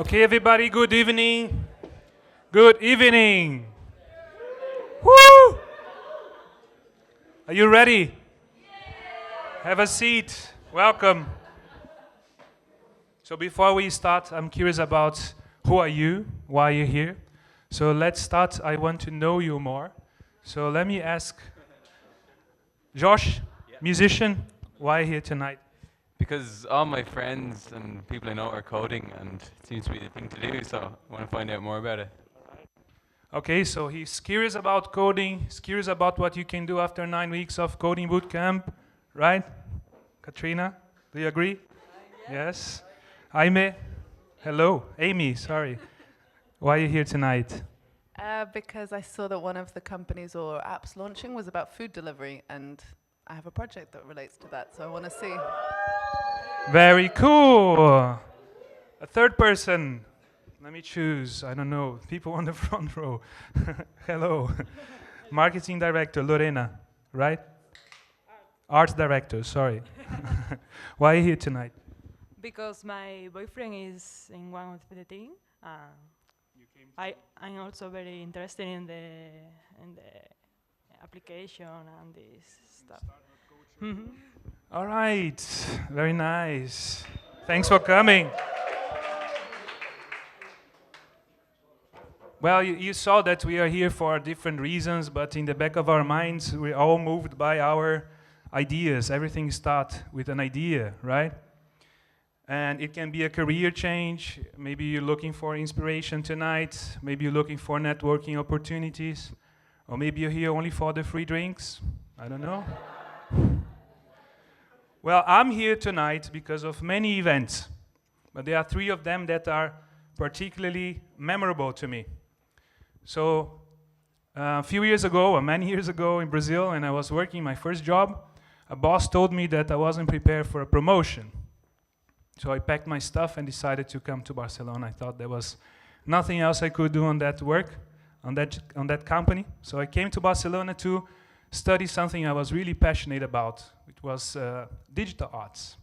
Okay, everybody, good evening. Good evening. Woo! Are you ready? Have a seat. Welcome. So before we start, I'm curious about who are you? Why are you here? So let's start. I want to know you more. So let me ask Josh, musician, why here tonight? Because all my friends and people I know are coding, and it seems to be the thing to do, so I want to find out more about it. Okay, so he's curious about coding, he's curious about what you can do after 9 weeks of Coding Bootcamp, right? Katrina, do you agree? Yes. Jaime, hello. Amy, sorry. Why are you here tonight? Because I saw that one of the companies or apps launching was about food delivery, and I have a project that relates to that, so I want to see. Very cool. A third person. Let me choose. I don't know. People on the front row. Hello. Marketing director, Lorena, right? Arts director, sorry. Why are you here tonight? Because my boyfriend is in one of the team. I'm also very interested in the application and this stuff. All right. Very nice. Thanks for coming. Well, you saw that we are here for different reasons, but in the back of our minds, we're all moved by our ideas. Everything starts with an idea, right? And it can be a career change. Maybe you're looking for inspiration tonight. Maybe you're looking for networking opportunities. Or maybe you're here only for the free drinks. I don't know. Well, I'm here tonight because of many events. But there are 3 of them that are particularly memorable to me. So a few years ago, or many years ago in Brazil, when I was working my first job, a boss told me that I wasn't prepared for a promotion. So I packed my stuff and decided to come to Barcelona. I thought there was nothing else I could do on that work, on that company. So I came to Barcelona to study something I was really passionate about. It was digital arts.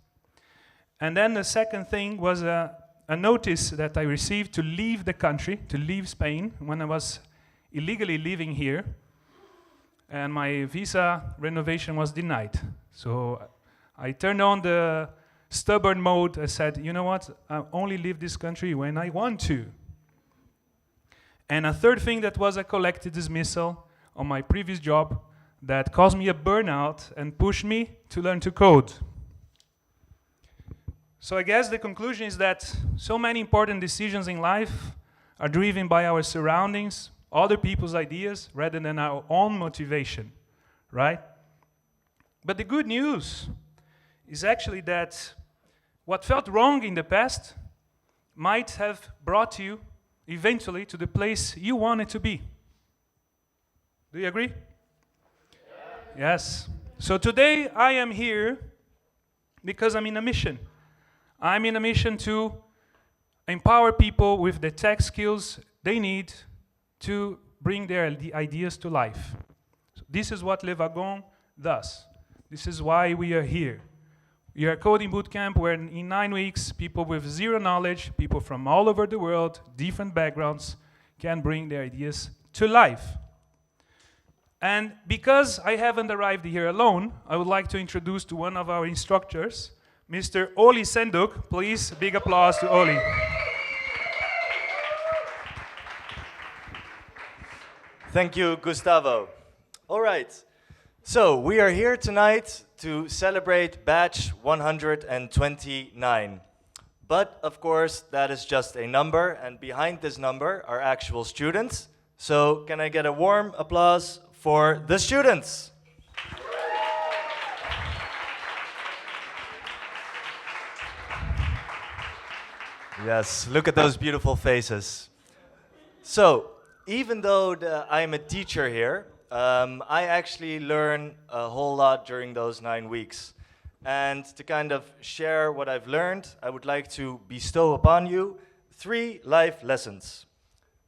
And then the second thing was a notice that I received to leave the country, to leave Spain, when I was illegally living here. And my visa renovation was denied. So I turned on the stubborn mode. I said, you know what, I only leave this country when I want to. And a third thing that was a collective dismissal on my previous job that caused me a burnout and pushed me to learn to code. So I guess the conclusion is that so many important decisions in life are driven by our surroundings, other people's ideas, rather than our own motivation, right? But the good news is actually that what felt wrong in the past might have brought you eventually to the place you wanted to be. Do you agree? Yes. So today I am here because I'm in a mission. I'm in a mission to empower people with the tech skills they need to bring their ideas to life. So this is what LoveAgonal does. This is why we are here. We are a coding bootcamp where in 9 weeks, people with zero knowledge, people from all over the world, different backgrounds, can bring their ideas to life. And because I haven't arrived here alone, I would like to introduce to one of our instructors, Mr. Oli Senduk. Please, big applause to Oli. Thank you, Gustavo. All right, so we are here tonight to celebrate batch 129. But of course, that is just a number, and behind this number are actual students. So can I get a warm applause for the students? Yes, look at those beautiful faces. So, even though I'm a teacher here, I actually learn a whole lot during those 9 weeks. And to kind of share what I've learned, I would like to bestow upon you 3 life lessons.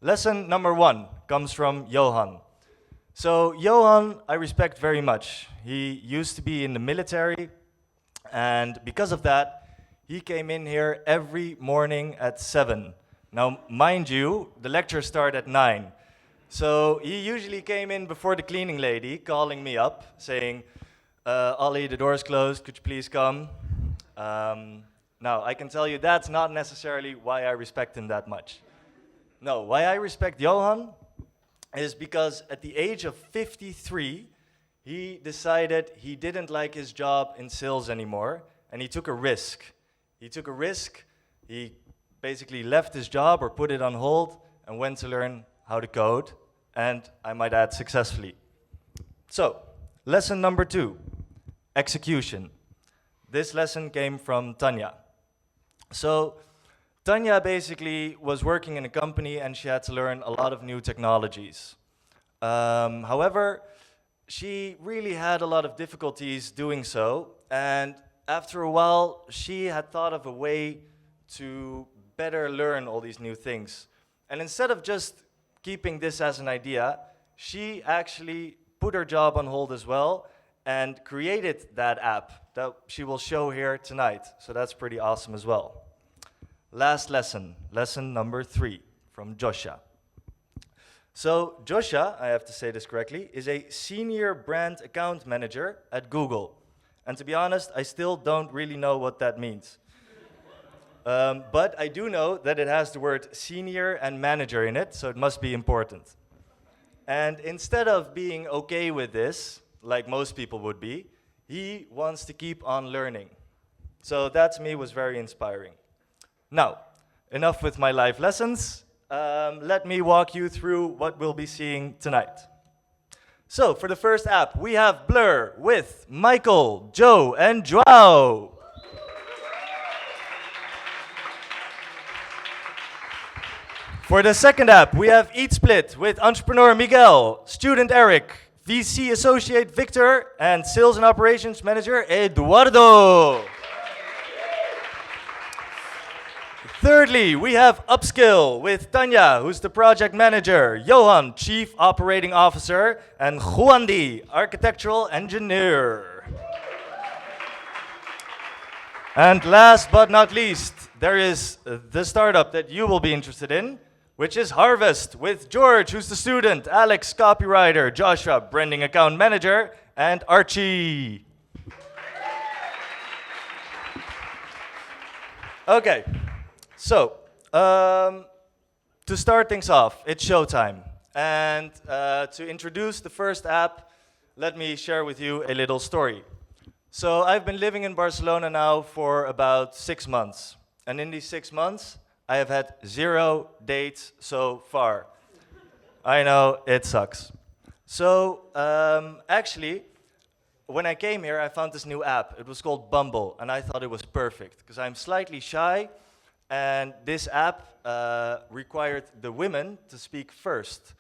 Lesson number 1 comes from Johan. So Johan, I respect very much. He used to be in the military, and because of that, he came in here every morning at 7. Now, mind you, the lecture started at 9. So he usually came in before the cleaning lady, calling me up, saying, Ollie, the door's closed, could you please come? Now, I can tell you that's not necessarily why I respect him that much. No, why I respect Johan is because at the age of 53, he decided he didn't like his job in sales anymore, and he took a risk. He basically left his job or put it on hold and went to learn how to code, and I might add, successfully. So, lesson number 2, execution. This lesson came from Tanya. So, Tanya basically was working in a company and she had to learn a lot of new technologies. However, she really had a lot of difficulties doing so, and after a while, she had thought of a way to better learn all these new things. And instead of just keeping this as an idea, she actually put her job on hold as well and created that app that she will show here tonight. So that's pretty awesome as well. Last lesson, lesson number 3 from Joshua. So Joshua, I have to say this correctly, is a senior brand account manager at Google. And to be honest, I still don't really know what that means. But I do know that it has the word senior and manager in it, so it must be important. And instead of being okay with this, like most people would be, he wants to keep on learning. So that to me was very inspiring. Now, enough with my life lessons. Let me walk you through what we'll be seeing tonight. So, for the first app, we have Blurrr with Michael, Joe, and Joao. For the second app, we have EatSplit with entrepreneur Miguel, student Eric, VC associate Victor, and sales and operations manager Eduardo. Thirdly, we have UpSkill with Tanya, who's the project manager, Johan, chief operating officer, and Juandi, architectural engineer. And last but not least, there is the startup that you will be interested in, which is Harvest with George, who's the student, Alex, copywriter, Joshua, branding account manager, and Archie. Okay. So, to start things off, it's showtime. And to introduce the first app, let me share with you a little story. So, I've been living in Barcelona now for about 6 months. And in these 6 months, I have had 0 dates so far. I know, it sucks. So, actually, when I came here, I found this new app. It was called Bumble, and I thought it was perfect, because I'm slightly shy. And this app required the women to speak first.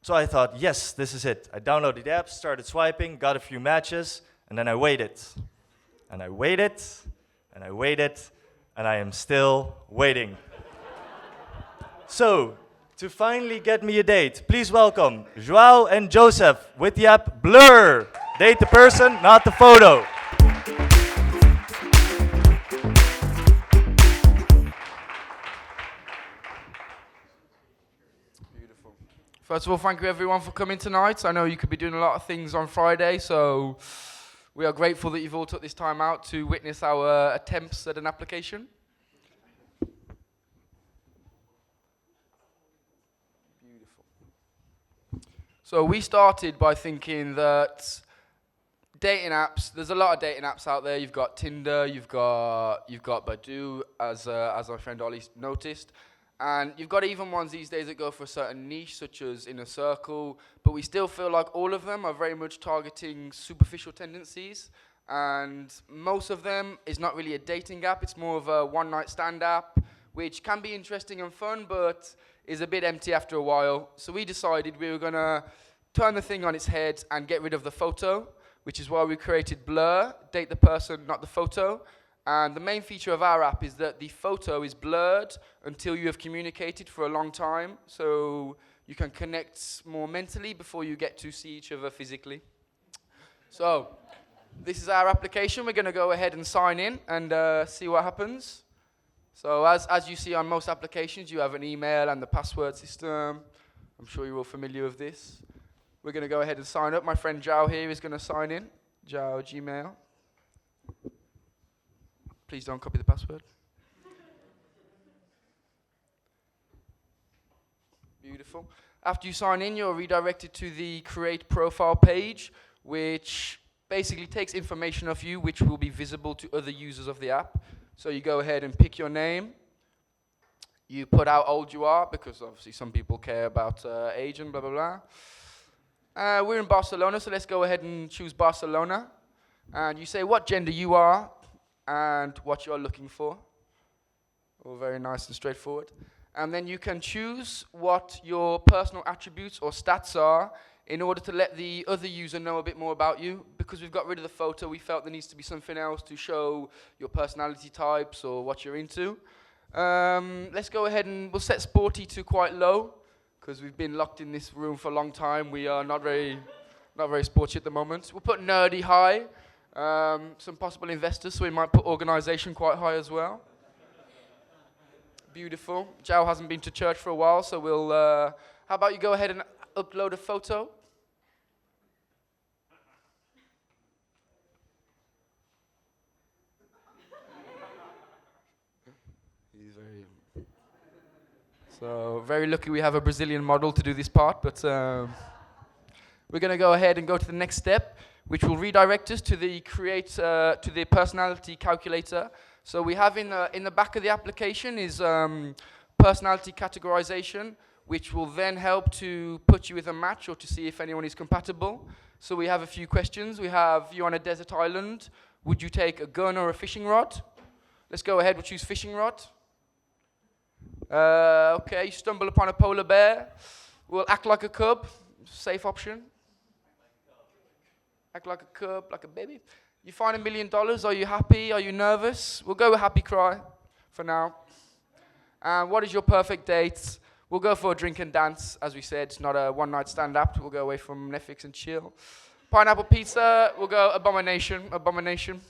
So I thought, yes, this is it. I downloaded the app, started swiping, got a few matches, and then I waited. And I waited, and I waited, and I am still waiting. So, to finally get me a date, please welcome Joao and Joseph with the app Blurrr. Date the person, not the photo. First of all, thank you everyone for coming tonight. I know you could be doing a lot of things on Friday, so we are grateful that you've all took this time out to witness our attempts at an application. Beautiful. So we started by thinking that dating apps, there's a lot of dating apps out there. You've got Tinder, you've got Badoo, as my friend Ollie noticed. And you've got even ones these days that go for a certain niche, such as Inner Circle, but we still feel like all of them are very much targeting superficial tendencies, and most of them is not really a dating app, it's more of a one-night stand app, which can be interesting and fun, but is a bit empty after a while. So we decided we were going to turn the thing on its head and get rid of the photo, which is why we created Blurrr, date the person, not the photo. And the main feature of our app is that the photo is blurred until you have communicated for a long time, so you can connect more mentally before you get to see each other physically. So, this is our application. We're going to go ahead and sign in and see what happens. So as you see on most applications, you have an email and the password system. I'm sure you're all familiar with this. We're going to go ahead and sign up. My friend Zhao here is going to sign in. Zhao Gmail. Please don't copy the password. Beautiful. After you sign in, you're redirected to the Create Profile page, which basically takes information of you, which will be visible to other users of the app. So you go ahead and pick your name. You put how old you are, because obviously some people care about age and blah, blah, blah. We're in Barcelona, so let's go ahead and choose Barcelona. And you say what gender you are and what you're looking for. All very nice and straightforward. And then you can choose what your personal attributes or stats are in order to let the other user know a bit more about you. Because we've got rid of the photo, we felt there needs to be something else to show your personality types or what you're into. Let's go ahead and we'll set sporty to quite low, because we've been locked in this room for a long time. We are not very sporty at the moment. We'll put nerdy high. Some possible investors, so we might put organization quite high as well. Beautiful. Zhao hasn't been to church for a while, so we'll, how about you go ahead and upload a photo? He's very lucky we have a Brazilian model to do this part, but we're going to go ahead and go to the next step, which will redirect us to the to the personality calculator. So we have in the back of the application is personality categorization, which will then help to put you with a match or to see if anyone is compatible. So we have a few questions. We have, you on a desert island, would you take a gun or a fishing rod? Let's go ahead, we'll choose fishing rod. Okay, you stumble upon a polar bear. We'll act like a cub, safe option. Act like a cub, like a baby. You find $1 million, are you happy? Are you nervous? We'll go with happy cry for now. And what is your perfect date? We'll go for a drink and dance, as we said. It's not a one-night stand app. We'll go away from Netflix and chill. Pineapple pizza, we'll go abomination.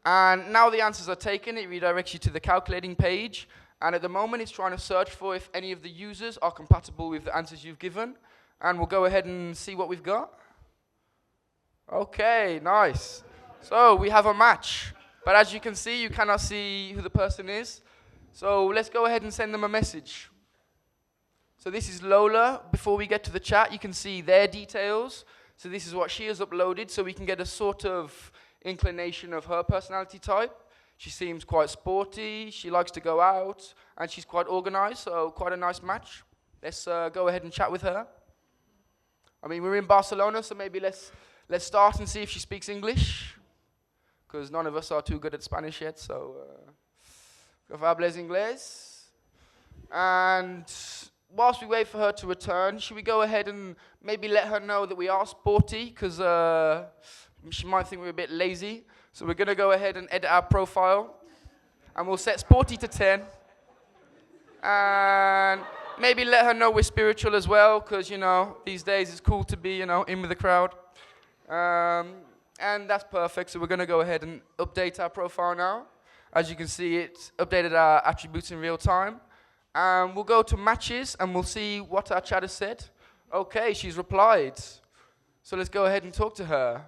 And now the answers are taken. It redirects you to the calculating page. And at the moment, it's trying to search for if any of the users are compatible with the answers you've given. And we'll go ahead and see what we've got. Okay, nice. So we have a match. But as you can see, you cannot see who the person is. So let's go ahead and send them a message. So this is Lola. Before we get to the chat, you can see their details. So this is what she has uploaded, so we can get a sort of inclination of her personality type. She seems quite sporty, she likes to go out, and she's quite organized, so quite a nice match. Let's go ahead and chat with her. I mean, we're in Barcelona, so maybe let's start and see if she speaks English, because none of us are too good at Spanish yet, so hables inglés. And whilst we wait for her to return, should we go ahead and maybe let her know that we are sporty, because she might think we're a bit lazy. So we're going to go ahead and edit our profile, and we'll set sporty to 10. And maybe let her know we're spiritual as well, because, you know, these days it's cool to be, you know, in with the crowd. And that's perfect, so we're going to go ahead and update our profile now. As you can see, it's updated our attributes in real time. And we'll go to matches, and we'll see what our chat has said. Okay, she's replied. So let's go ahead and talk to her.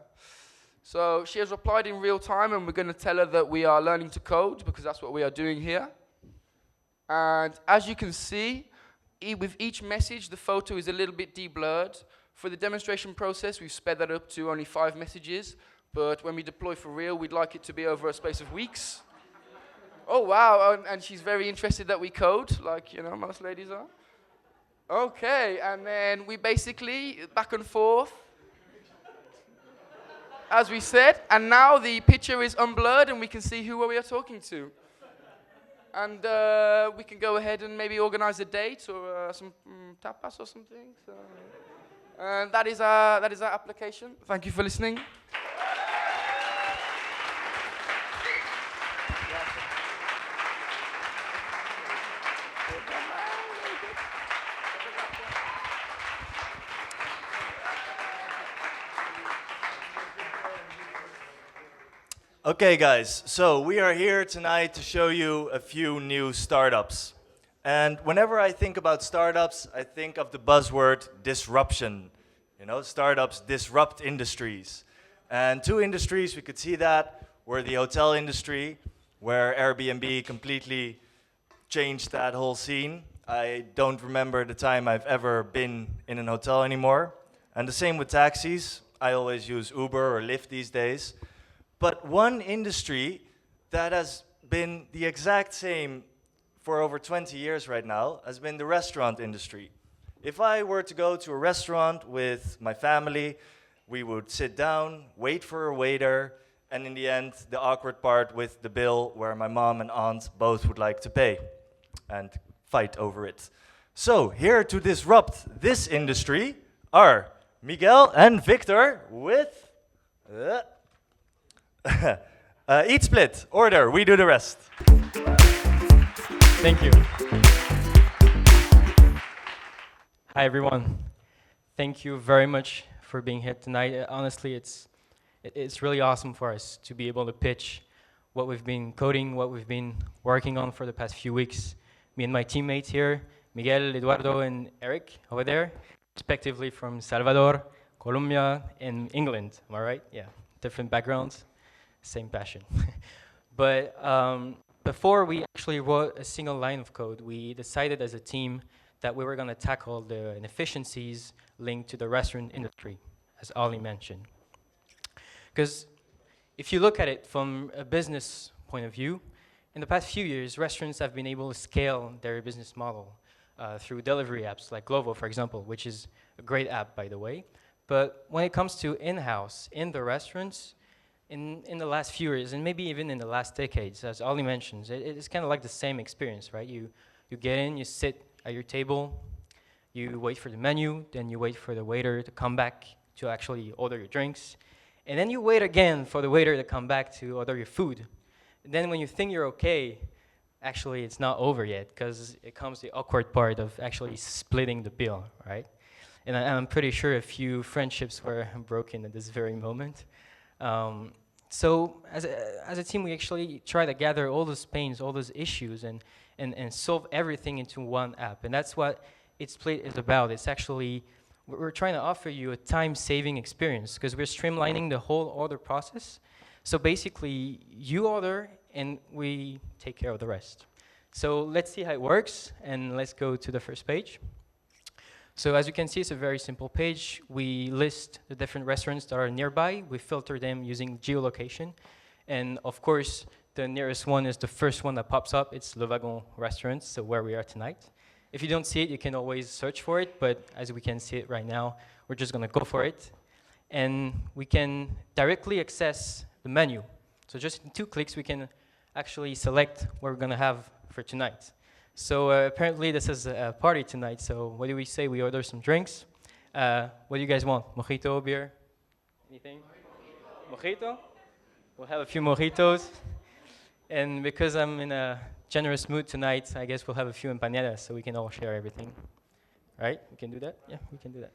So she has replied in real time, and we're going to tell her that we are learning to code, because that's what we are doing here. And as you can see, with each message, the photo is a little bit de-blurred. For the demonstration process, we've sped that up to only 5 messages. But when we deploy for real, we'd like it to be over a space of weeks. Oh, wow, and she's very interested that we code, like, you know, most ladies are. Okay, and then we basically, back and forth, as we said, and now the picture is unblurred and we can see who we are talking to. And we can go ahead and maybe organize a date or some tapas or something. So, and that is our application. Thank you for listening. Okay, guys, so we are here tonight to show you a few new startups. And whenever I think about startups, I think of the buzzword disruption. You know, startups disrupt industries. And two industries we could see that were the hotel industry, where Airbnb completely changed that whole scene. I don't remember the time I've ever been in an hotel anymore. And the same with taxis. I always use Uber or Lyft these days. But one industry that has been the exact same for over 20 years right now has been the restaurant industry. If I were to go to a restaurant with my family, we would sit down, wait for a waiter, and in the end, the awkward part with the bill where my mom and aunt both would like to pay and fight over it. So here to disrupt this industry are Miguel and Victor with EatSplit. Order, we do the rest. Thank you. Hi, everyone. Thank you very much for being here tonight. Honestly, it's really awesome for us to be able to pitch what we've been coding, what we've been working on for the past few weeks. Me and my teammates here, Miguel, Eduardo, and Eric over there, respectively from Salvador, Colombia, and England. Am I right? Yeah, different backgrounds, same passion. But before we actually wrote a single line of code, we decided as a team that we were going to tackle the inefficiencies linked to the restaurant industry, as Ali mentioned. Because if you look at it from a business point of view, in the past few years, restaurants have been able to scale their business model through delivery apps like Glovo, for example, which is a great app, by the way. But when it comes to in-house, in the restaurants, in the last few years, and maybe even in the last decades, as Ali mentions, it's kind of like the same experience, right? You get in, you sit at your table, you wait for the menu, then you wait for the waiter to come back to actually order your drinks, and then you wait again for the waiter to come back to order your food. And then when you think you're okay, actually it's not over yet, because it comes the awkward part of actually splitting the bill, right? And I'm pretty sure a few friendships were broken at this very moment. So as a team, we actually try to gather all those pains, all those issues, and solve everything into one app. And that's what EatSplit is about. It's actually, we're trying to offer you a time-saving experience because we're streamlining the whole order process. So basically, you order, and we take care of the rest. So let's see how it works, and let's go to the first page. So as you can see, it's a very simple page. We list the different restaurants that are nearby. We filter them using geolocation. And of course, the nearest one is the first one that pops up. It's LoveAgonal restaurants, so where we are tonight. If you don't see it, you can always search for it. But as we can see it right now, we're just going to go for it. And we can directly access the menu. So just in 2 clicks, we can actually select what we're going to have for tonight. So apparently this is a party tonight, so what do we say? We order some drinks. What do you guys want? Mojito, beer? Anything? Mojito? We'll have a few mojitos. And because I'm in a generous mood tonight, I guess we'll have a few empanadas so we can all share everything. Right? We can do that? Yeah, we can do that.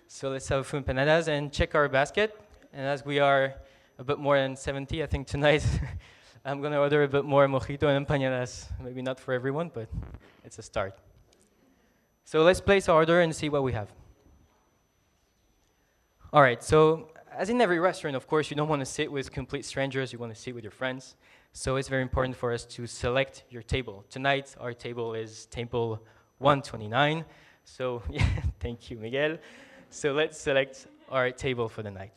So let's have a few empanadas and check our basket. And as we are a bit more than 70, I think tonight, I'm going to order a bit more mojito and empanadas. Maybe not for everyone, but it's a start. So let's place our order and see what we have. All right, so as in every restaurant, of course, you don't want to sit with complete strangers. You want to sit with your friends. So it's very important for us to select your table. Tonight, our table is table 129. So yeah, thank you, Miguel. So let's select our table for the night.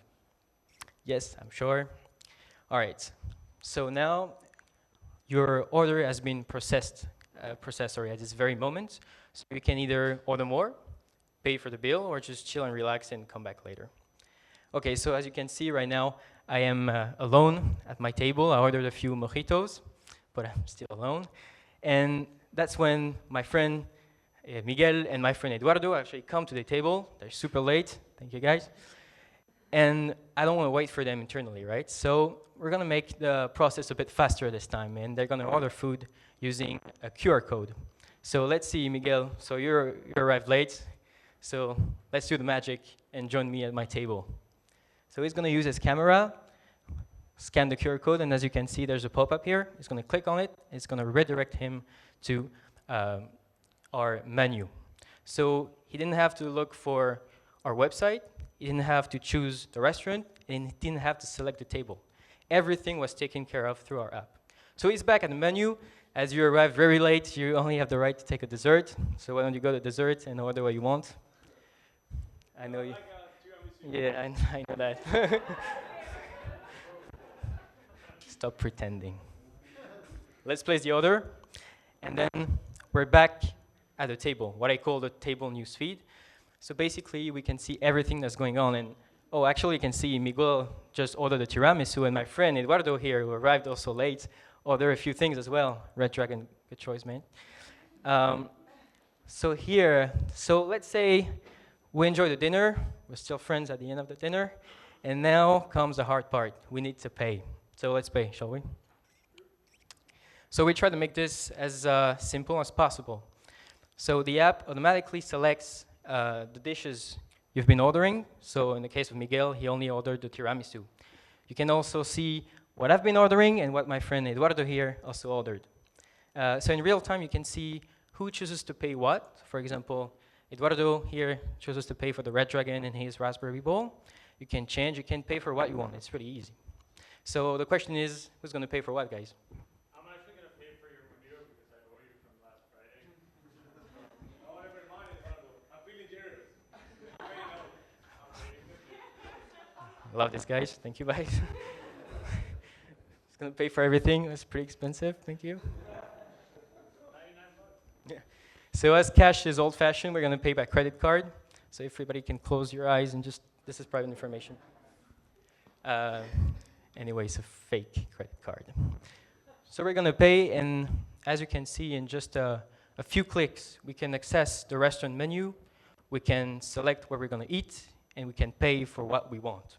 Yes, I'm sure. All right. So now your order has been processed at this very moment. So you can either order more, pay for the bill, or just chill and relax and come back later. Okay, so as you can see right now, I am alone at my table. I ordered a few mojitos, but I'm still alone. And that's when my friend Miguel and my friend Eduardo actually come to the table. They're super late. Thank you, guys. And I don't want to wait for them internally, right? So we're going to make the process a bit faster this time, and they're going to order food using a QR code. So let's see, Miguel. So you arrived late. So let's do the magic and join me at my table. So he's going to use his camera. scan the QR code, and as you can see, there's a pop-up here. He's going to click on it. It's going to redirect him to our menu. So he didn't have to look for our website. He didn't have to choose the restaurant, and he didn't have to select the table. Everything was taken care of through our app. So he's back at the menu. As you arrived very late, you only have the right to take a dessert. So why don't you go to dessert and order what you want? I know you. Yeah, I know that. Stop pretending. Let's place the order, and then we're back at the table, what I call the table news feed. So basically, we can see everything that's going on. And oh, actually, you can see Miguel just ordered a tiramisu, and my friend Eduardo here, who arrived also late, ordered a few things as well. Red Dragon, good choice, man. So let's say we enjoy the dinner. We're still friends at the end of the dinner. And now comes the hard part. We need to pay. So let's pay, shall we? So we try to make this as simple as possible. So the app automatically selects the dishes you've been ordering. So in the case of Miguel, he only ordered the tiramisu. You can also see what I've been ordering and what my friend Eduardo here also ordered. So in real time, you can see who chooses to pay what. For example, Eduardo here chooses to pay for the Red Dragon and his Raspberry Bowl. You can change, you can pay for what you want. It's pretty easy. So the question is, who's going to pay for what, guys? I'm actually going to pay for your meal because I owe you from last Friday. I want to remind Eduardo, I'm feeling generous. Love this, guys. Thank you, guys. It's going to pay for everything. It's pretty expensive. Thank you. Yeah. So as cash is old-fashioned, we're going to pay by credit card. So everybody can close your eyes and just, this is private information. Anyway, it's a fake credit card. So we're going to pay, and as you can see, in just a few clicks, we can access the restaurant menu, we can select where we're going to eat, and we can pay for what we want.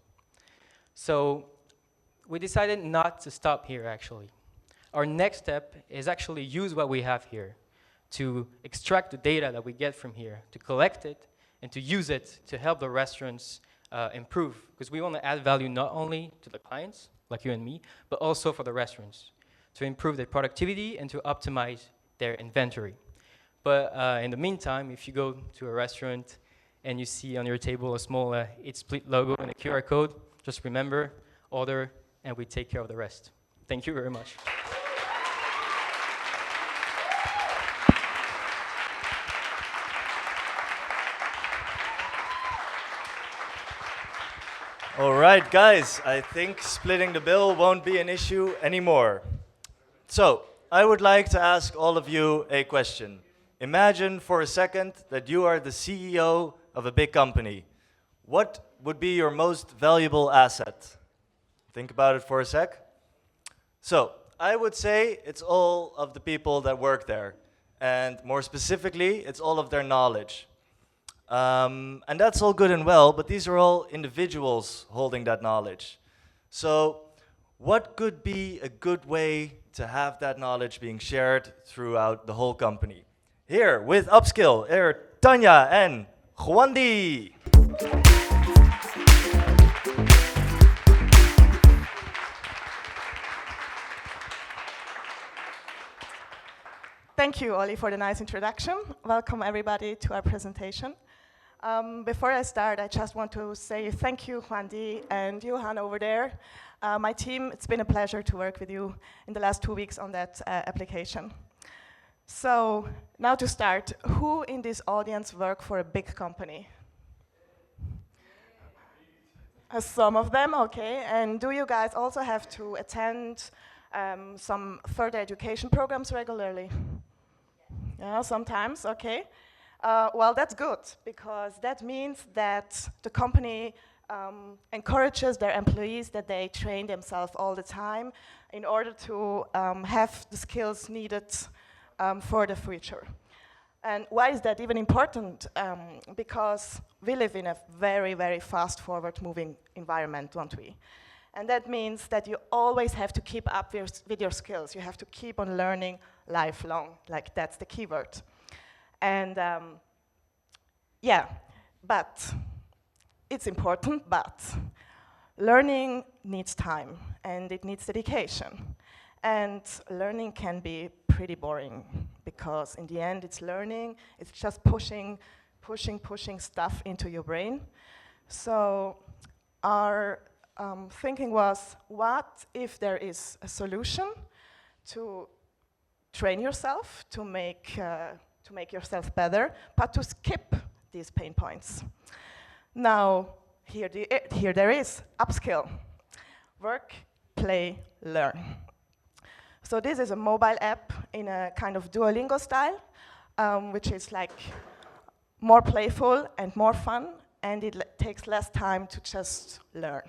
So we decided not to stop here, actually. Our next step is actually use what we have here to extract the data that we get from here, to collect it, and to use it to help the restaurants improve, because we want to add value not only to the clients, like you and me, but also for the restaurants, to improve their productivity and to optimize their inventory. But in the meantime, if you go to a restaurant and you see on your table a small EatSplit logo and a QR code, just remember, order, and we take care of the rest. Thank you very much. All right, guys, I think splitting the bill won't be an issue anymore. So, I would like to ask all of you a question. Imagine for a second that you are the CEO of a big company. What would be your most valuable asset? Think about it for a sec. So, I would say it's all of the people that work there. And more specifically, it's all of their knowledge. And that's all good and well, but these are all individuals holding that knowledge. So what could be a good way to have that knowledge being shared throughout the whole company? Here with UpSkill, Tanya and Juandi. Thank you, Oli, for the nice introduction. Welcome, everybody, to our presentation. Before I start, I just want to say thank you, Juandi and Johan over there. My team, it's been a pleasure to work with you in the last 2 weeks on that application. So now to start, who in this audience work for a big company? Some of them, okay. And do you guys also have to attend some further education programs regularly? Yeah, sometimes, okay. Well, that's good, because that means that the company encourages their employees that they train themselves all the time in order to have the skills needed for the future. And why is that even important? Because we live in a very, very fast forward-moving environment, don't we? And that means that you always have to keep up with your skills. You have to keep on learning lifelong, like that's the keyword. And yeah, but it's important, but learning needs time and it needs dedication. And learning can be pretty boring because in the end it's learning, it's just pushing stuff into your brain. So our thinking was, what if there is a solution to train yourself, to make yourself better, but to skip these pain points? Now, here there is UpSkill. Work, play, learn. So this is a mobile app in a kind of Duolingo style, which is like more playful and more fun, and it takes less time to just learn.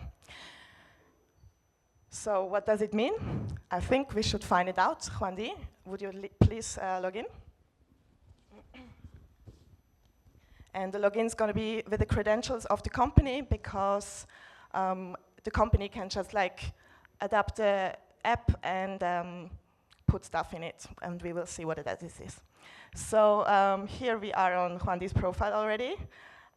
So what does it mean? I think we should find it out. Juan Di, would you please log in? And the login is going to be with the credentials of the company because the company can just like adapt the app and put stuff in it, and we will see what it is. So here we are on Juan Di's profile already,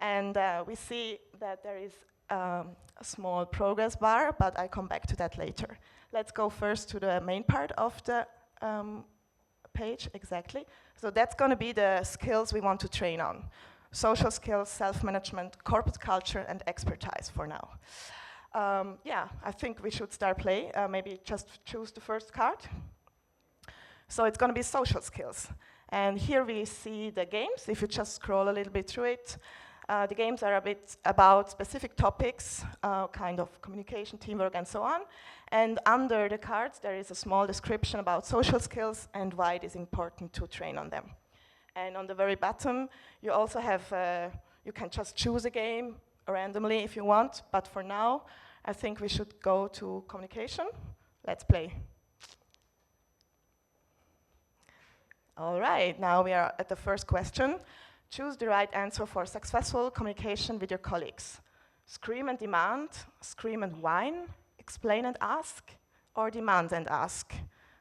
and we see that there is a small progress bar, but I'll come back to that later. Let's go first to the main part of the page, exactly. So that's going to be the skills we want to train on. Social skills, self-management, corporate culture, and expertise for now. Yeah, I think we should start play. Maybe just choose the first card. So it's going to be social skills. And here we see the games. If you just scroll a little bit through it, the games are a bit about specific topics, kind of communication, teamwork, and so on. And under the cards, there is a small description about social skills and why it is important to train on them. And on the very bottom, you also have, you can just choose a game randomly if you want, but for now, I think we should go to communication. Let's play. All right, now we are at the first question. Choose the right answer for successful communication with your colleagues. Scream and demand, scream and whine, explain and ask, or demand and ask.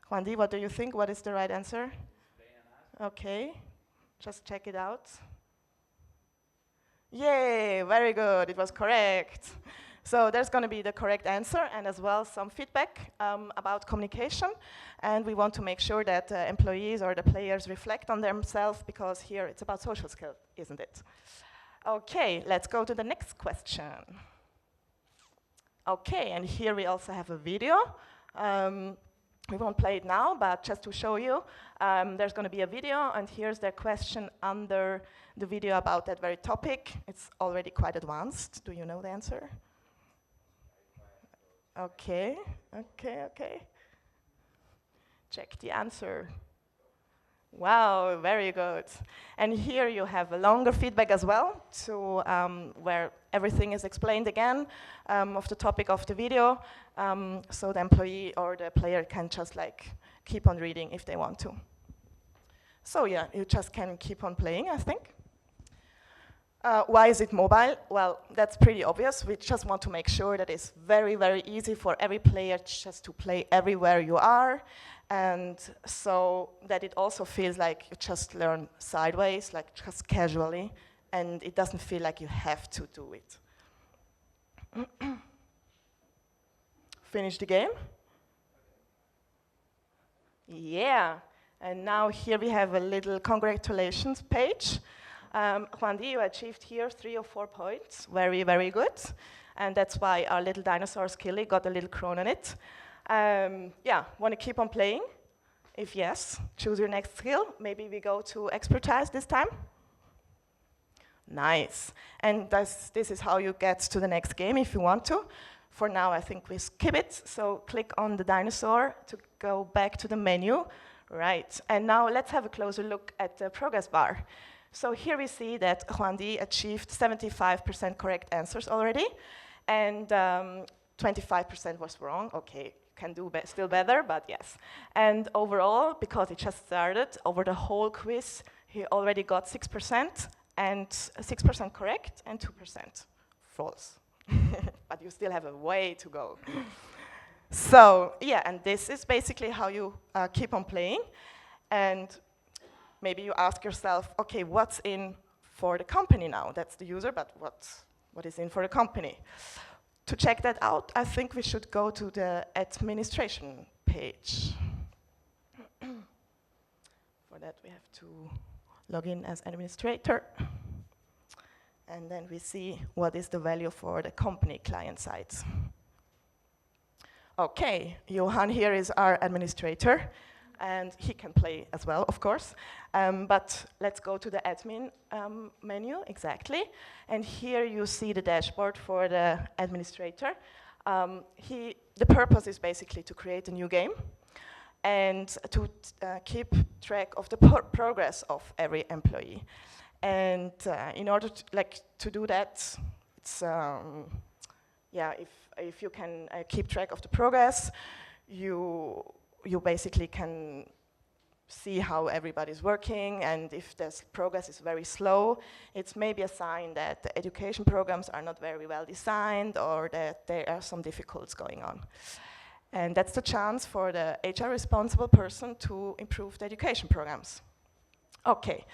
Juan Di, what do you think? What is the right answer? Explain and ask. Okay. Just check it out. Yay, very good, it was correct. So there's going to be the correct answer and as well some feedback about communication. And we want to make sure that employees or the players reflect on themselves because here it's about social skills, isn't it? Okay, let's go to the next question. Okay, and here we also have a video. We won't play it now, but just to show you, there's going to be a video, and here's their question under the video about that very topic. It's already quite advanced. Do you know the answer? Okay. Check the answer. Wow, very good. And here you have a longer feedback as well, to where everything is explained again of the topic of the video, so the employee or the player can just like keep on reading if they want to. So yeah, you just can keep on playing, I think. Why is it mobile? Well, that's pretty obvious. We just want to make sure that it's very, very easy for every player just to play everywhere you are, and so that it also feels like you just learn sideways, like just casually, and it doesn't feel like you have to do it. Finish the game? Yeah, and now here we have a little congratulations page. Juan Di, you achieved here 3 or 4 points. Very, very good. And that's why our little dinosaur Skilly got a little crown on it. Yeah, want to keep on playing? If yes, choose your next skill. Maybe we go to expertise this time. Nice. And this is how you get to the next game if you want to. For now, I think we skip it. So click on the dinosaur to go back to the menu. Right. And now let's have a closer look at the progress bar. So here we see that Juan Di achieved 75% correct answers already, and 25% was wrong. Okay, can do still better, but yes. And overall, because he just started, over the whole quiz, he already got 6%, and 6% correct, and 2% false. But you still have a way to go. So yeah, and this is basically how you keep on playing. And maybe you ask yourself, okay, what's in for the company now? That's the user, but what is in for the company? to check that out, I think we should go to the administration page. For that, we have to log in as administrator. And then we see what is the value for the company client side. Okay, Johan here is our administrator, and he can play as well, of course. But let's go to the admin menu, exactly. And here you see the dashboard for the administrator. The purpose is basically to create a new game and to keep track of the progress of every employee. And in order to do that, it's if you can keep track of the progress, you basically can see how everybody's working, and if this progress is very slow, it's maybe a sign that the education programs are not very well designed or that there are some difficulties going on. And that's the chance for the HR responsible person to improve the education programs. Okay,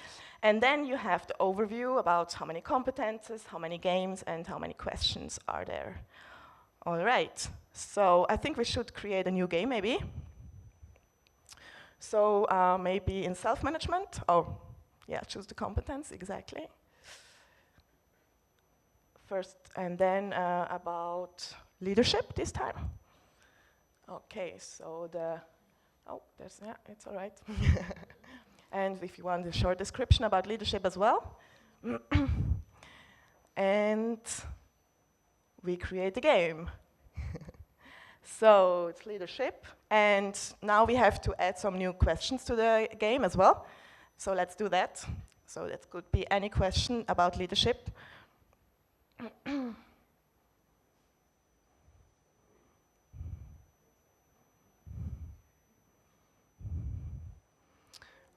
and then you have the overview about how many competences, how many games, and how many questions are there. All right, so I think we should create a new game, maybe. So maybe in self-management. Oh, yeah, choose the competence, exactly. First, and then about leadership this time. Okay, so it's all right. And if you want a short description about leadership as well. And we create the game. So it's leadership, and now we have to add some new questions to the game as well. So let's do that. So that could be any question about leadership.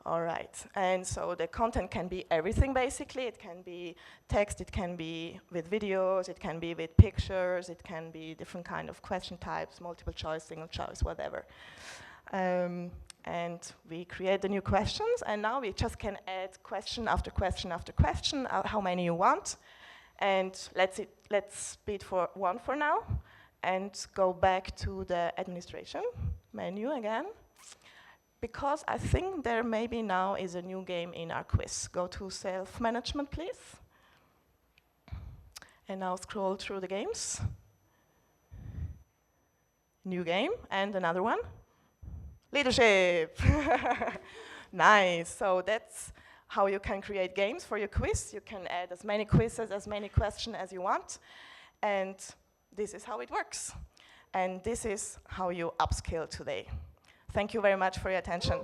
All right, and so the content can be everything basically. It can be text, it can be with videos, it can be with pictures, it can be different kind of question types, multiple choice, single choice, whatever. And we create the new questions, and now we just can add question after question after question, how many you want. And let's speed for one for now, and go back to the administration menu again. Because I think there maybe now is a new game in our quiz. Go to self-management, please. And now scroll through the games. New game, and another one. Leadership. Nice, so that's how you can create games for your quiz. You can add as many quizzes, as many questions as you want. And this is how it works. And this is how you upskill today. Thank you very much for your attention.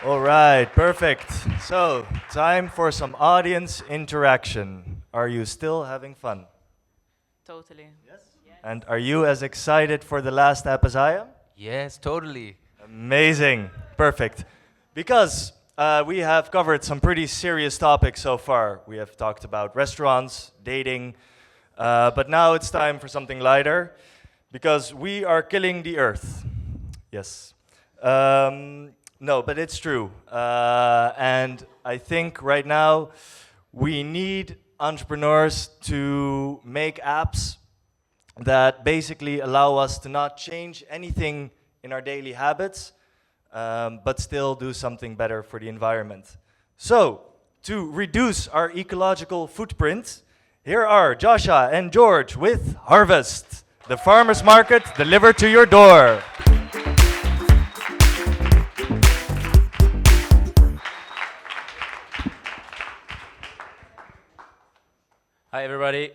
All right, perfect. So, time for some audience interaction. Are you still having fun? Totally. Yes? And are you as excited for the last app as I am? Yes, totally. Amazing. Perfect. Because we have covered some pretty serious topics so far. We have talked about restaurants, dating, but now it's time for something lighter, because we are killing the earth. Yes. No, but it's true. And I think right now we need entrepreneurs to make apps that basically allow us to not change anything in our daily habits, but still do something better for the environment. So, to reduce our ecological footprint, here are Joshua and George with Harvest, the farmer's market delivered to your door. Hi, everybody.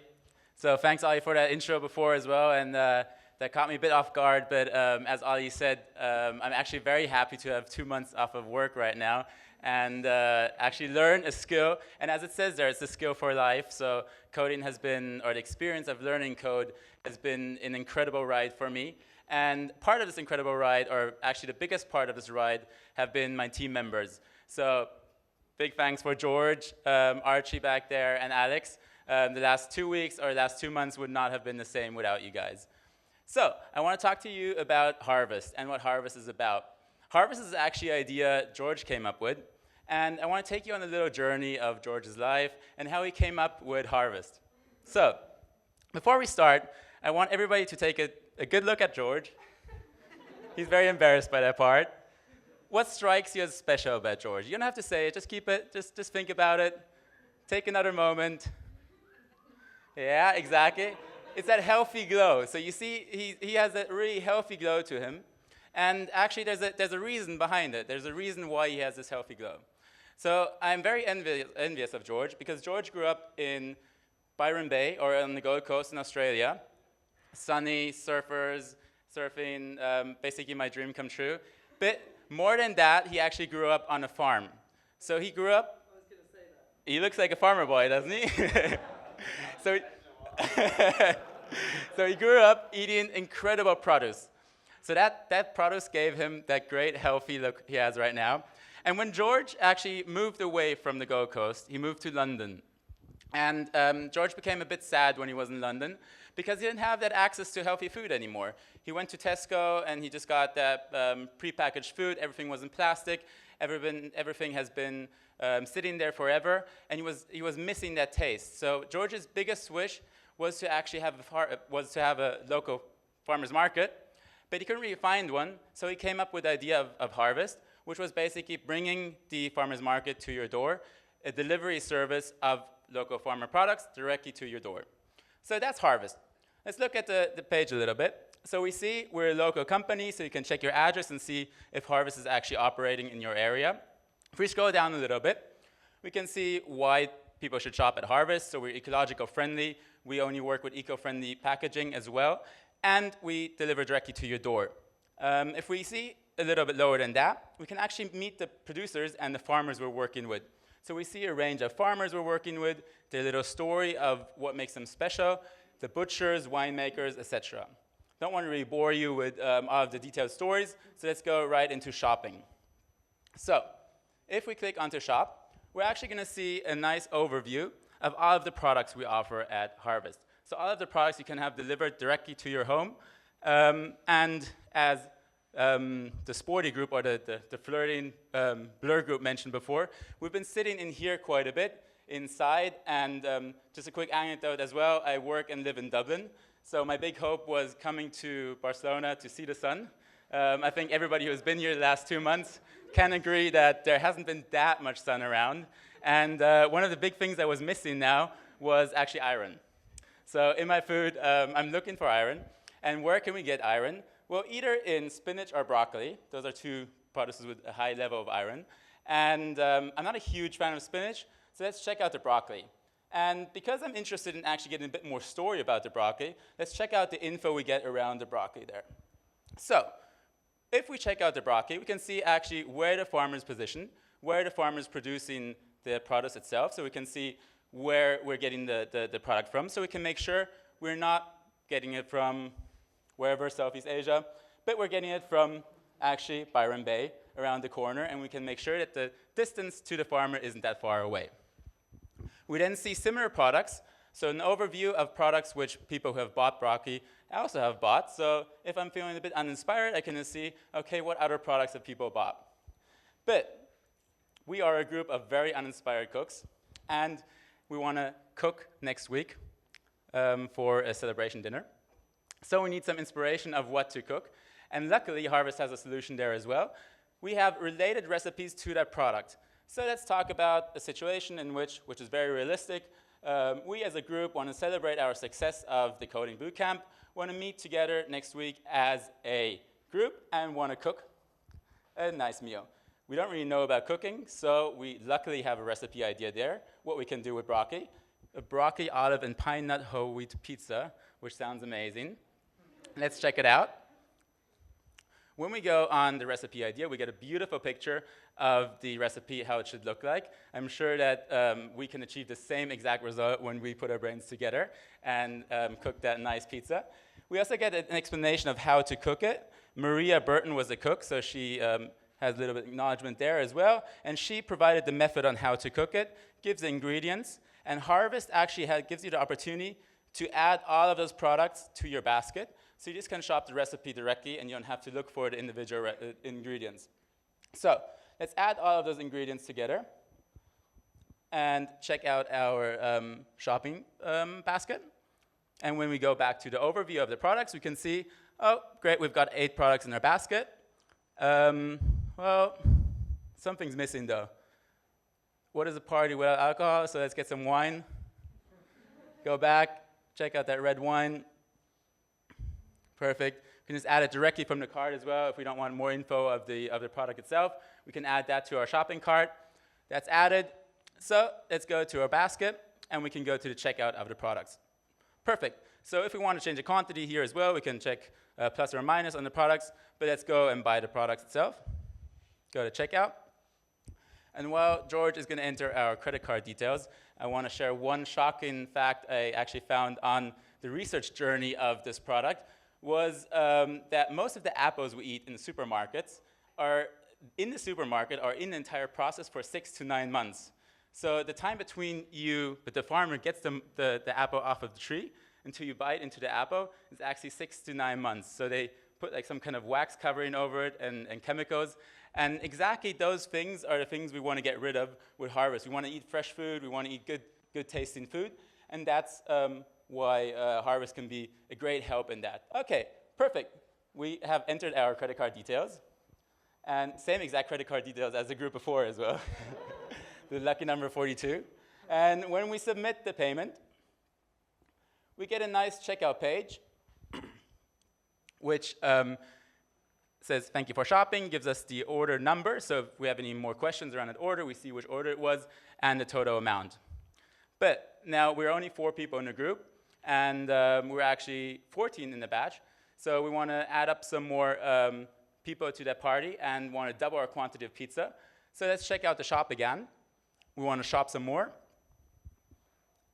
So thanks, Ali, for that intro before as well, and that caught me a bit off guard, but as Ali said, I'm actually very happy to have 2 months off of work right now and actually learn a skill. And as it says there, it's a skill for life. So coding has been, or the experience of learning code has been an incredible ride for me. And part of this incredible ride, or actually the biggest part of this ride, have been my team members. So big thanks for George, Archie back there, and Alex. The last 2 weeks or last 2 months would not have been the same without you guys. So I want to talk to you about Harvest and what Harvest is about. Harvest is actually an idea George came up with, and I want to take you on a little journey of George's life and how he came up with Harvest. So, before we start, I want everybody to take a good look at George. He's very embarrassed by that part. What strikes you as special about George? You don't have to say it, just keep it, just think about it. Take another moment. Yeah, exactly. It's that healthy glow. So you see, he has that really healthy glow to him. And actually, there's a reason behind it. There's a reason why he has this healthy glow. So I'm very envious of George, because George grew up in Byron Bay, or on the Gold Coast in Australia. Sunny, surfers, surfing, basically my dream come true. But more than that, he actually grew up on a farm. So he grew up, I was going to say that. He looks like a farmer boy, doesn't he? so, so he grew up eating incredible produce. So that produce gave him that great healthy look he has right now. And when George actually moved away from the Gold Coast, he moved to London. And George became a bit sad when he was in London, because he didn't have that access to healthy food anymore. He went to Tesco and he just got that prepackaged food. Everything was in plastic. Everything has been sitting there forever, and he was missing that taste. So George's biggest wish was to actually have a local farmers market, but he couldn't really find one. So he came up with the idea of Harvest, which was basically bringing the farmers market to your door, a delivery service of local farmer products directly to your door. So that's Harvest. Let's look at the page a little bit. So we see we're a local company, so you can check your address and see if Harvest is actually operating in your area. If we scroll down a little bit, we can see why people should shop at Harvest. So we're ecological friendly. We only work with eco-friendly packaging as well. And we deliver directly to your door. If we see a little bit lower than that, we can actually meet the producers and the farmers we're working with. So we see a range of farmers we're working with, their little story of what makes them special, the butchers, winemakers, etc. Don't want to really bore you with all of the detailed stories, so let's go right into shopping. So if we click onto shop, we're actually going to see a nice overview of all of the products we offer at Harvest. So all of the products you can have delivered directly to your home. And as the sporty group, or the flirting Blurrr group mentioned before, we've been sitting in here quite a bit inside. And just a quick anecdote as well, I work and live in Dublin. So my big hope was coming to Barcelona to see the sun. I think everybody who's been here the last 2 months can agree that there hasn't been that much sun around. And one of the big things I was missing now was actually iron. So in my food, I'm looking for iron. And where can we get iron? Well, either in spinach or broccoli. Those are two products with a high level of iron. And I'm not a huge fan of spinach, so let's check out the broccoli. And because I'm interested in actually getting a bit more story about the broccoli, let's check out the info we get around the broccoli there. So if we check out the broccoli, we can see actually where the farmer's positioned, where the farmer's producing the product itself, so we can see where we're getting the product from, so we can make sure we're not getting it from wherever, Southeast Asia, but we're getting it from actually Byron Bay around the corner, and we can make sure that the distance to the farmer isn't that far away. We then see similar products, so an overview of products which people who have bought broccoli also have bought. So if I'm feeling a bit uninspired, I can see, okay, what other products have people bought? But we are a group of very uninspired cooks, and we want to cook next week for a celebration dinner. So we need some inspiration of what to cook. And luckily, Harvest has a solution there as well. We have related recipes to that product. So let's talk about a situation in which is very realistic. We as a group want to celebrate our success of the Coding Bootcamp, want to meet together next week as a group and want to cook a nice meal. We don't really know about cooking, so we luckily have a recipe idea there, what we can do with broccoli. A broccoli, olive, and pine nut whole wheat pizza, which sounds amazing. Let's check it out. When we go on the recipe idea, we get a beautiful picture of the recipe, how it should look like. I'm sure that we can achieve the same exact result when we put our brains together and cook that nice pizza. We also get an explanation of how to cook it. Maria Burton was a cook, so she has a little bit of acknowledgement there as well. And she provided the method on how to cook it, gives the ingredients, and Harvest actually gives you the opportunity to add all of those products to your basket. So you just can shop the recipe directly, and you don't have to look for the individual ingredients. So let's add all of those ingredients together and check out our shopping basket. And when we go back to the overview of the products, we can see, oh, great, we've got 8 products in our basket. Well, something's missing, though. What is a party without alcohol? So let's get some wine. Go back, check out that red wine. Perfect. We can just add it directly from the cart as well. If we don't want more info of the product itself, we can add that to our shopping cart. That's added. So let's go to our basket, and we can go to the checkout of the products. Perfect. So if we want to change the quantity here as well, we can check plus or minus on the products. But let's go and buy the product itself. Go to checkout. And while George is going to enter our credit card details, I want to share one shocking fact I actually found on the research journey of this product, was that most of the apples we eat in the supermarkets are in the supermarket or in the entire process for 6 to 9 months. So the time between the farmer gets the apple off of the tree until you bite into the apple is actually 6 to 9 months. So they put like some kind of wax covering over it and chemicals. And exactly those things are the things we want to get rid of with harvest. We want to eat fresh food. We want to eat good tasting food. And that's why harvest can be a great help in that. Okay, perfect. We have entered our credit card details. And same exact credit card details as the group before as well. The lucky number 42. And when we submit the payment, we get a nice checkout page, which says, thank you for shopping, gives us the order number. So if we have any more questions around that order, we see which order it was and the total amount. But now we're only 4 people in the group, and we're actually 14 in the batch. So we want to add up some more people to that party and want to double our quantity of pizza. So let's check out the shop again. We want to shop some more.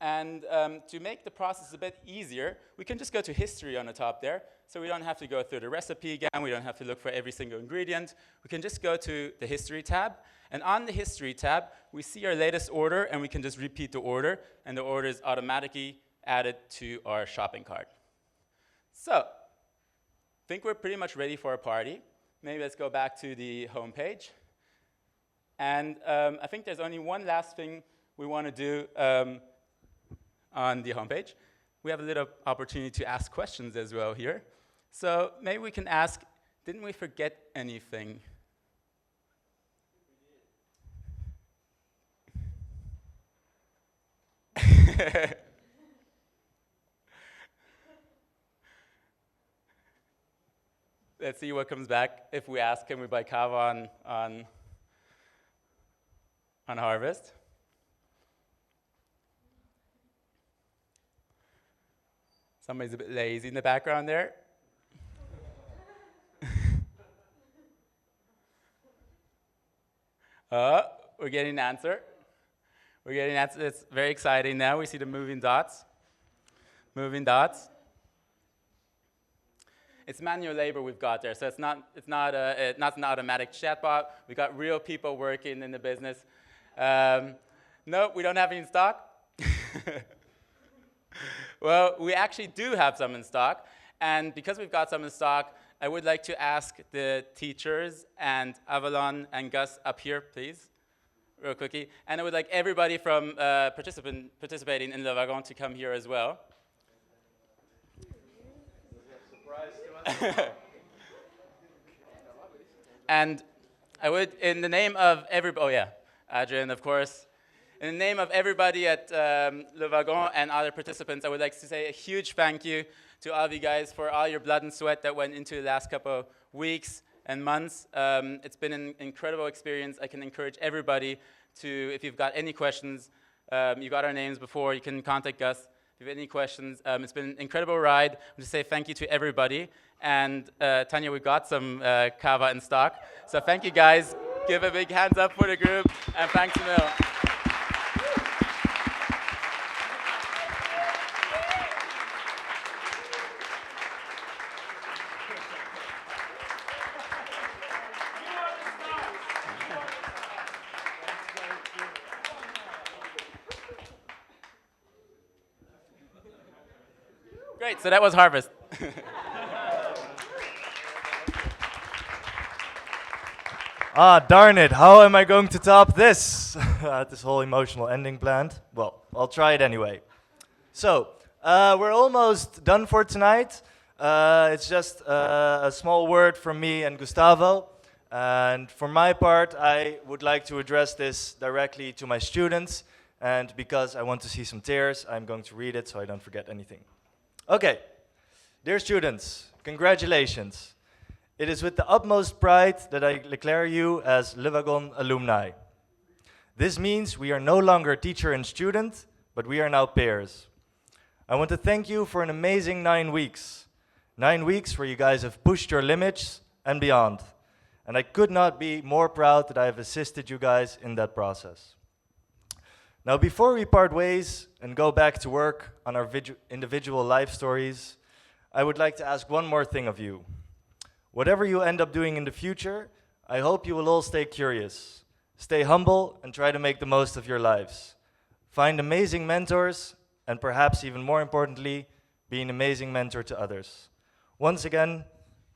And to make the process a bit easier, we can just go to history on the top there. So we don't have to go through the recipe again. We don't have to look for every single ingredient. We can just go to the history tab. And on the history tab, we see our latest order, and we can just repeat the order. And the order is automatically added to our shopping cart. So I think we're pretty much ready for a party. Maybe let's go back to the home page. And I think there's only one last thing we want to do on the homepage. We have a little opportunity to ask questions as well here. So maybe we can ask, didn't we forget anything? Let's see what comes back if we ask, can we buy kava on harvest? Somebody's a bit lazy in the background there. We're getting an answer. We're getting an answer. It's very exciting now. We see the moving dots. Moving dots. It's manual labor we've got there, so it's not an automatic chatbot. We've got real people working in the business. No, we don't have any in stock. Well, we actually do have some in stock, and because we've got some in stock, I would like to ask the teachers and Avalon and Gus up here, please, real quickly. And I would like everybody from participating in LoveAgonal to come here as well. And I would, in the name of everybody, oh yeah, Adrian, of course. In the name of everybody at LoveAgonal and other participants, I would like to say a huge thank you to all of you guys for all your blood and sweat that went into the last couple of weeks and months. It's been an incredible experience. I can encourage everybody to, if you've got any questions, you got our names before, you can contact us. If you have any questions, it's been an incredible ride. I want to say thank you to everybody. And Tanya, we got some kava in stock. So thank you guys. Give a big hands up for the group. And thanks a million. Great, so that was harvest. Ah, darn it. How am I going to top this? This whole emotional ending planned. Well, I'll try it anyway. So, we're almost done for tonight. It's just a small word from me and Gustavo. And for my part, I would like to address this directly to my students. And because I want to see some tears, I'm going to read it so I don't forget anything. Okay. Dear students, congratulations. It is with the utmost pride that I declare you as LoveAgonal alumni. This means we are no longer teacher and student, but we are now peers. I want to thank you for an amazing 9 weeks. 9 weeks where you guys have pushed your limits and beyond. And I could not be more proud that I have assisted you guys in that process. Now, before we part ways and go back to work on our individual life stories, I would like to ask one more thing of you. Whatever you end up doing in the future, I hope you will all stay curious, stay humble, and try to make the most of your lives. Find amazing mentors, and perhaps even more importantly, be an amazing mentor to others. Once again,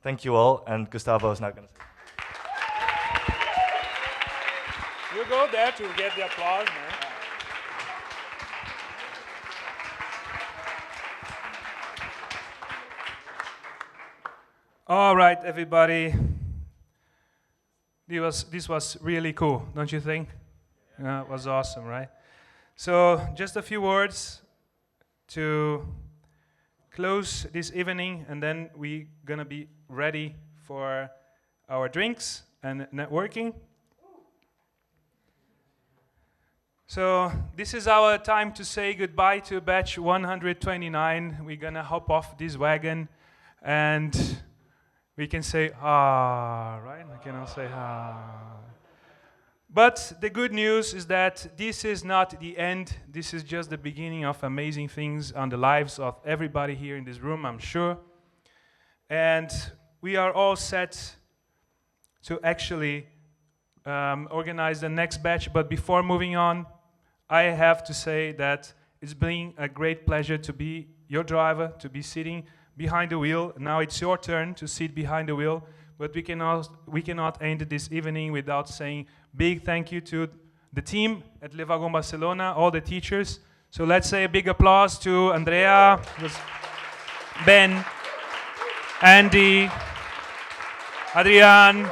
thank you all, and Gustavo is now going to say. You go there to get the applause, man. All right, everybody. This was really cool, don't you think? Yeah, it was awesome, right? So, just a few words to close this evening, and then we're gonna be ready for our drinks and networking. So, this is our time to say goodbye to batch 129. We're gonna hop off this wagon, and we can say, ah, right? We can all say, ah. But the good news is that this is not the end. This is just the beginning of amazing things on the lives of everybody here in this room, I'm sure. And we are all set to actually organize the next batch. But before moving on, I have to say that it's been a great pleasure to be your driver, to be sitting behind the wheel. Now it's your turn to sit behind the wheel, but we cannot end this evening without saying big thank you to the team at Le Wagon Barcelona, all the teachers. So let's say a big applause to Andrea, Ben, Andy, Adrian,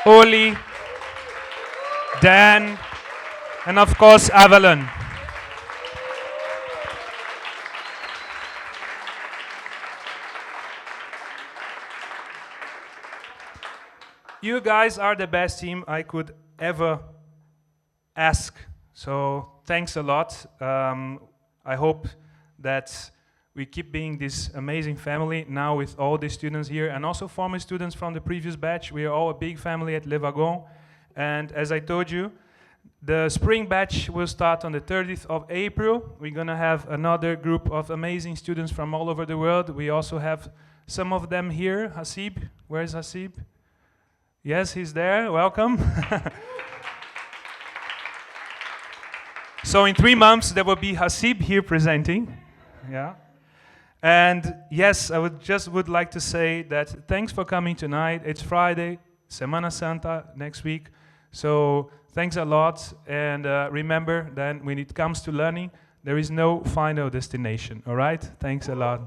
Oli, Dan, and of course Avalon. You guys are the best team I could ever ask. So thanks a lot. I hope that we keep being this amazing family now with all the students here and also former students from the previous batch. We are all a big family at Le Wagon. And as I told you, the spring batch will start on the 30th of April. We're gonna have another group of amazing students from all over the world. We also have some of them here. Hasib, where's Hasib? Yes, he's there. Welcome. So in 3 months, there will be Hasib here presenting. Yeah. And yes, I would like to say that thanks for coming tonight. It's Friday, Semana Santa next week. So thanks a lot. And remember that when it comes to learning, there is no final destination. All right? Thanks a lot.